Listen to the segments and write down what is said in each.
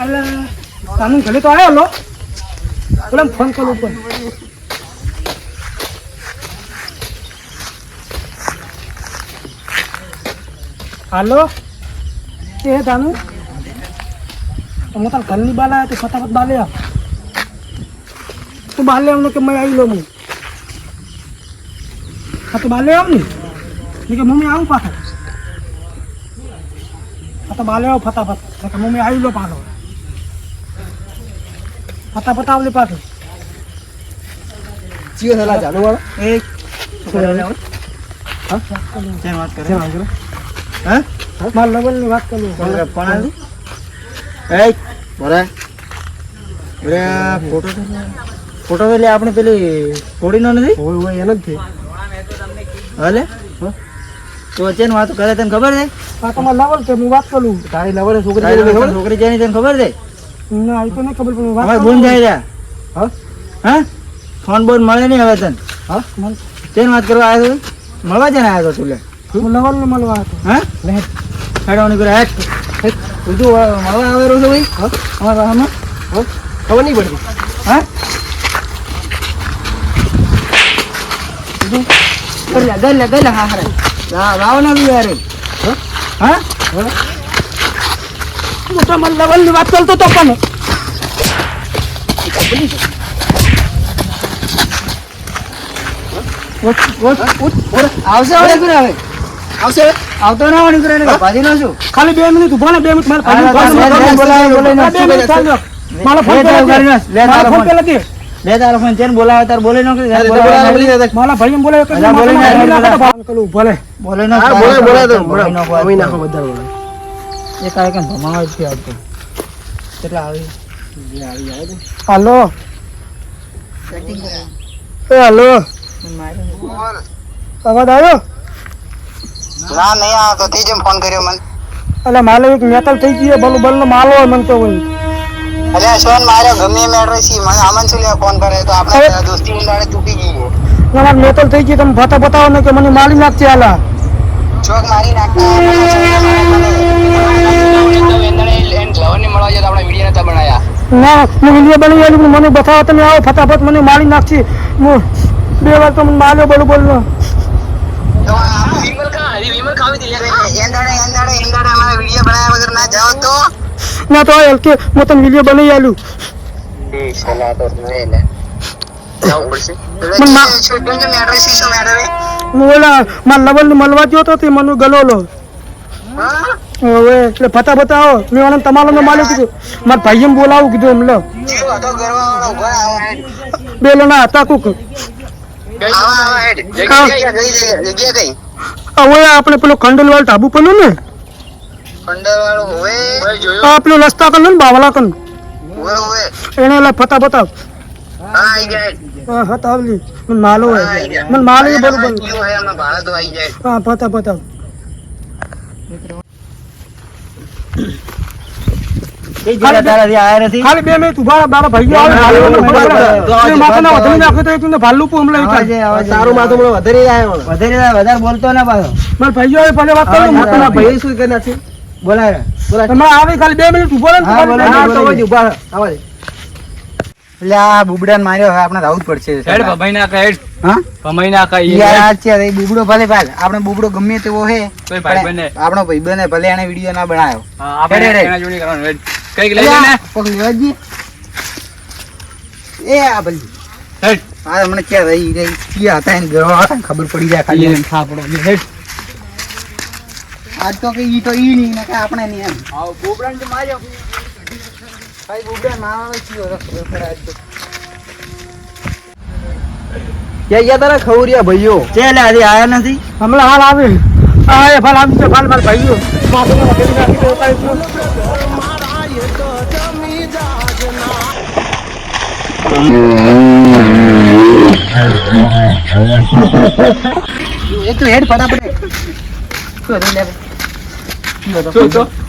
અલા કાનૂન ઘરે તો આવ્યો લો બોલે ફોન કરું પણ હાલો એ તાનુ હું તાર ઘરની બાલ આવ્યા તો ફટાફટ બાલે આવ તું બાલે આવને કે મેં આવી લો હું હા તો બાલે આવ ને કે મમ્મી આવું પાછળ હા તો બાલે આવ ફટાફટ કે મમ્મી આવી લો પાછો ફટાફટ આવલે પાછો ચિયો થલા જાનો વાળો એક હા કેમ વાત કરે હા માર લવલની વાત કરું કોણ આવી એ બોરા બોરા ફોટો એટલે આપણે પેલી છોડી નથી હોય એને જ છે હાલે તો ચેન વાત કરે તને ખબર છે આ તમાર લવલ છે હું વાત કરું તારી લવરે છોકરી જેની તને ખબર છે ના આ તો નહીં ખબર પણ વાત હવે બોન જાય જા હા હા ફોન બોન મળે નહીં હવે તને હા મન ચેન વાત કરવા આવ્યો મળવા જ ને આવ્યો તું લે હું લવલને મળવા હતો હા લે હેડવાની કરે હેડ તું મળવા આવેલો છે ભાઈ હા અમારા ગામમાં હા ખબર નહીં પડતી હા ગલ્લા હા હરે રાવ ના બી યાર હા મોટા મન લવલની વાત કરતો તો પણ આવશે હવે કરે હવે આવશે આવતો ના વળી કરે ને ભાજી નો છું ખાલી 2 મિનિટ ઉભો ને 2 મિનિટ મારે મારો ફોન પેલા દે લે તારો ફોન ચેન બોલાવે તાર બોલે નો મારા ભાઈ એમ બોલે કે ભલે બોલે નો બોલે તો મમ્મી નાખો બધા બોલે એ કાય કેમ ભમાવા છે આવતો કેટલા આવી હાલો એ હાલો અવાજ આવ્યો ના નહીં આવતો તે જેમ ફોન કર્યો મને એટલે માલે એક મેટલ થઈ ગયો બલ બલ નો માલો હોય મને તો હોય અલ્યા સોન માર્યો ગમે એમ એડ્રેસ ઈ મને આમન શું લે ફોન કરે તો આપણે દોસ્તી ઉંડાડે તૂટી ગઈ મારા મેટલ થઈ ગઈ તમે ફટા બતાવો ને કે મને મારી નાખશે આલા ચોક મારી નાખતા મળવા જતા આપણે વિડીયો નતા બનાયા ના હું વિડીયો બની આલી મને બતાવો તમે આવો ફટાફટ મને મારી નાખશે હું 2 વાર તો મને માર્યો બોલ બોલ નો તો આ વિમલ ખાવી દી એંડાડે અમારા વિડીયો બનાયા વગર ના જાવ તો ના તો એલ કે હું તને વિડીયો બની આલું એ સલા તો નહી લે જાવ પડશે છોટું કે એડ્રેસ શું મેડમ હું ઓલા મારા લવલને મળવા ગયો તો તે મને ગલોલો હા હવે એટલે ફટા બતાવો મેં ઓને તમારો ને માલ્યો કીધું મારા ભાઈ એમ બોલાવું કીધું એમ લો જીવ હતો ગરવાવાળો ઉભા આવો બેલો ના હતા કુક આવા હેડ જગ્યા કઈ હવે આપણે પેલો ખંડલવાળ ઢાબુ પેલું ને કંડરવાળો હોવે જોયો આ પેલો રસ્તા કન ને બાવલા કન હોવે હોવે એને લા ફટા બતાવ હા આઈ જાય હા હતા આવલી મને માલો હોય મને માલો બરોબર કિલો હે એમનો ભાડા તો આઈ જાય હા ફટા બતાવ એ જરા તારાથી આયા નથી ખાલી 2 મિનિટ ઉભા મારા ભાઈઓ આવે માથાના વધરી નાખે તો એક ભાલ્લુ પો હમણાં તારું માથું મને વધારે બોલતો ના પાછો મારા ભાઈઓ આવે ભલે વાત કરો મારા ભાઈ શું કરી નાખી બોલાય તમે આવે ખાલી 2 મિનિટ ઉભો રહે ને ઉભા આવા એટલે આ બુબડાને માર્યો હવે આપણે રાવું જ પડશે હેડ ભમાઈ ના કહે હા ભમાઈ ના કહે યાર આ છે એ બુબડો ભલે ભાલ આપણે બુબડો ગમે તેવો હે કોઈ ભાઈ બને આપણો ભાઈ બને ભલે એને વિડિયો ના બનાવ્યો આપણે એના જોડી કરવાનું હેડ કઈક લઈ લે ને કોક લેવાજી એ આ ભલી હેડ આ મને કે રહી ક્યાં હતા એને ગરવા ખબર પડી જાય ખાલી એમ થાપડો હેડ આજ તો કે ઈ તો ઈ નહીં ને કે આપણે નહીં એમ આવ બોબડાને તો માર્યો ભાઈ બુબડા મારવાનો ચિયો ખબર પડે આજ તો કે તારા ખવરિયા ભાઈઓ ચેલે આજે આયા નથી હમણાં હાલ આવે હા એ ફાલ આવી છે ફાલ મારા ભાઈઓ માથાના વધરી નાખી તો કાઈ એક તો હેડ ફટાફટ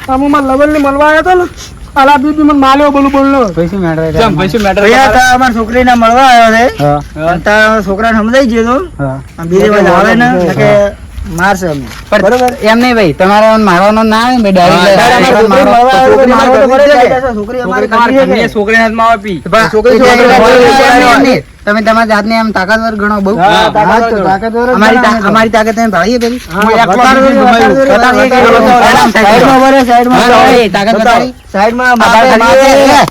મારા લવલ ને મળવા આવ્યા હતા ને આલા બીબી મને માલ્યો બોલું બોલનો પૈસા મેળવે ચમ પૈસા મેટર ભૈયા અમારા છોકરીને મળવા આવ્યો છે તારા છોકરાને સમજાઈ ગયો તો બીજી વાર આવે ને કે મારશે અમે. બરોબર એમ નહીં ભાઈ તમારે મારવાનો ના આવે ને ભાઈ તારે અમારી છોકરી મળવા આવે તો છોકરી મારવો તો પડે જ. છોકરી છોકરી અમારી તમારી ઘરની છે. છોકરી હાથમાં આવે પી છોકરી તમે તમારા જાતને એમ તાકાતવર ગણો બહુ હા, તાકાતવર જ અમારી ગણાય. અમારી તાકાત તમે ભાળીએ પેલી હા, બતાડો, બતાડીએ કે બતાડો. સાઈડમાં ભરે, સાઈડમાં હા, ભરે. એ તાકાત બતાડી. સાઈડમાં આ માપે, બાર માપે. ખાલી છે.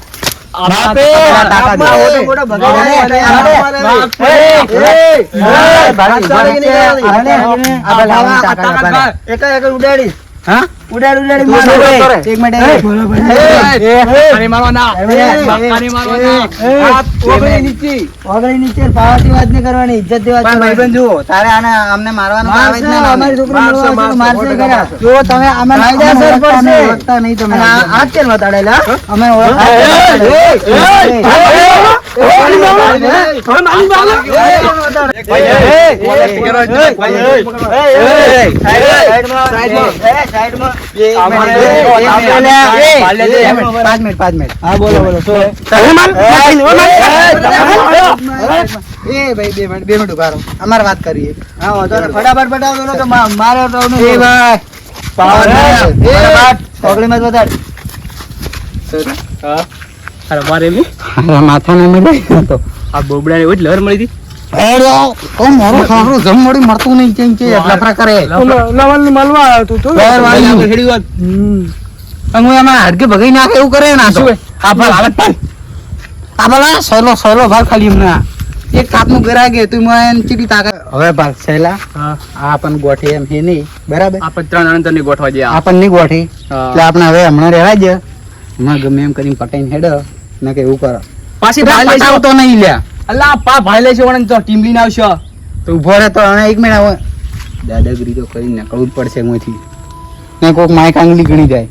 માપે. તાકાત માપમાં છે. ઓટો મોટો ભગાડે. માપે. માપે. ભાળી, ભાળી, ભાળી. આ પેલા તાકાત બતાડી. એક ઉડાડી હા ઉડાડી મારો મારો. ભાઈ. એક મિનિટ કાની મારવાના કાની મારવાના ઓગળી નીચે પાવાથી વાત નહીં કરવાની, ઇજ્જતથી વાત પણ કરવાની. ભાઈબંધ જુઓ તારે આને અમને મારવાનું આવે જ મારશે, ના અમારી છોકરી મળવા આવશે તો મારશે ખરા. જો તમે અમે કાયદેસર ઓળખતા પડશે. નહીં, ઓળખતા નહીં તમે અને આ હાથ કેમ વતાડેલા? અમે ઓળખતા પાંચ મિનિટ હા, બોલો બોલો શું હે? એ ભાઈ 2 મિનિટ ઉભા રહો અમારે વાત કરીએ હા, વાંધો નહીં. ફટાફટ બતાવો તો કે મારે તો એ ભાઈ પાવર ફટાફટ. ઓગળી મત વતાડ. અરે મારે એમની માથા ને મળે તો આ બોબડાને એવી જ લહર મળી હતી મારો ખારો જમવાડી મળતું નહીં કેમ કે એટલા પ્રકારે લવણની મળવા આવ્યો તું તું. હું એમાં હાડકે ભગાઈ નાખે એવું કરે ના તો આ ભલા સહેલો ભાગ ખાલી એમને એક કાપનું ગરાગે તું મને ચીટી તાકાત હવે ભાગ સહેલા આ પણ ગોઠી એમ છે નહીં બરાબર આપણે 3 અંતર ની ગોઠવા ગયા આ પણ નહીં ગોઠી હા. એટલે આપણે હવે હમણાં રહેવા જ હમણાં ગમે એમ કરીને પટાઈને હેડ ને કે એવું કરો પાછી ભાઈ લેશો પટાવતો નહીં લ્યા અલ્લા પા ભાઈ લેશો વણ તો ટીમ લઈને આવશો તો ઉભો રહે તો હવે એક મિનિટ હવે દાદાગીરી તો કરીને નીકળવું જ પડશે એમાંથી ને કોઈક માઇક આંગળી ગણી જાય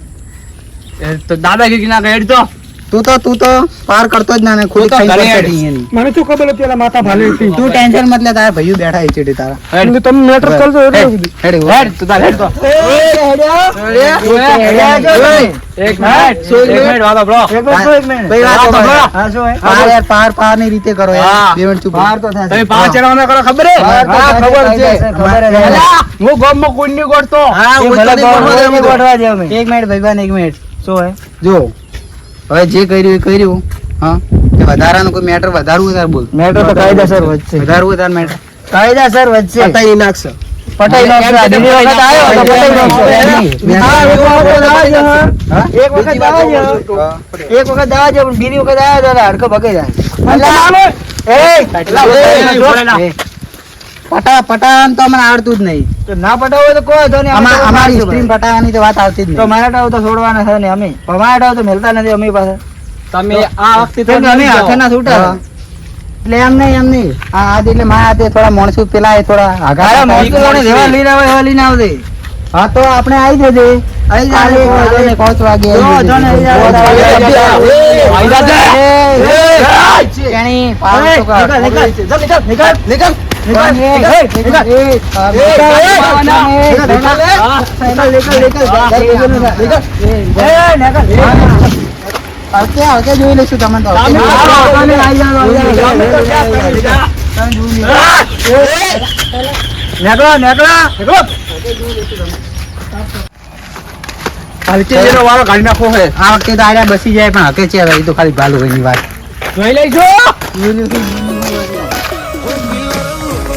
એ તો દાદાગીરી ના ગેડ તો તું તો પાર કરતો જ ના ને ખુદ તું તો ખાઈ ઘરે પડશે હેડ. એની. મને શું ખબર હતી એલા માથા ભાલે હતી. તું ટેન્શન મત લે તારા ભાઈઓ બેઠા છે ચીટી તારા એમ કે તમે મેટર કરજો એટલે હેડ, હેડ ઉભો. હેડ તું તાર હેડ તો એક મિનિટ વાતો બ્રો ભાઈ વાત હા, સાંભળો. હા, શું હે? પાર યાર, પાર ની રીતે કરો યાર. હા. 2 મિનિટ ચૂપ બહાર તો થશે. તમે પાવ ચડાવવાના કરો ખબર હે બહાર તો હા, થશે, ખબર છે ખબર છે. અલ્લા, હું ગામમાં કોઈ નહીં ગોઠતો હા, એ હું ભલે તો નહીં ગોઠવા દે, બોલતો. અમે ગોઠવા દે અમે. એક મિનિટ ભાઈબંધ, એક મિનિટ શું હે? જો હવે જે કર્યું એ કર્યું હા તે વધારાનું કોઈ મેટર વધારવું હોય તારે બોલ મેટર તો કાયદેસર વધશે. વધારવું હોય તાર મેટર કાયદેસર વધશે. પતાઈ નાખશે પટાઈ નાખશે. આ બીજી વખત આવ્યો તો પટાઈ નાખશે. હા, એક વખત દાવા છે, હા. એક વખત દાવા છે. એક વખત દાવા છે, પણ બીજી વખત આવ્યો તો એટલે હાડકો ભગાઈ જાય. પટાવાનું તો અમને આવડતું જ નહીં તો ના પટાવો હોય તો કોઈ વાંધો નહીં. અમે તો અમારી પાડીશું સ્ટ્રીમ ભાઈ. પટાવવાની તો વાત આવતી જ તો નહીં મારા ટાવ તો છોડવાના છે ને અમે પણ મારા ટાવ તો મેલતા નથી અમે પાસે. તમે આ વખતે કેમ કે અમે હાથે ના છૂટા હા. એટલે એમ નહીં આ એટલે મારા હાથે થોડા માણસો પેલા એ થોડા તારા આઘા મોટી જેવા લઈને આવે એવા લઈને આવજે. હા તો આપણે આવી જજે આવી જા, કાલે આવી જા. 5 વાગે જો, જો ને, આવી જા. આવી જજે. કેણી, પાવ તો કર. હલકે જોઈ લઈશું તમે તો વાળો કાઢી નાખો હે આ વખતે તો આર્યા બસી જાય પણ હકે છે હવે એ તો ખાલી ભાલું ભાઈની વાત જોઈ લઈશું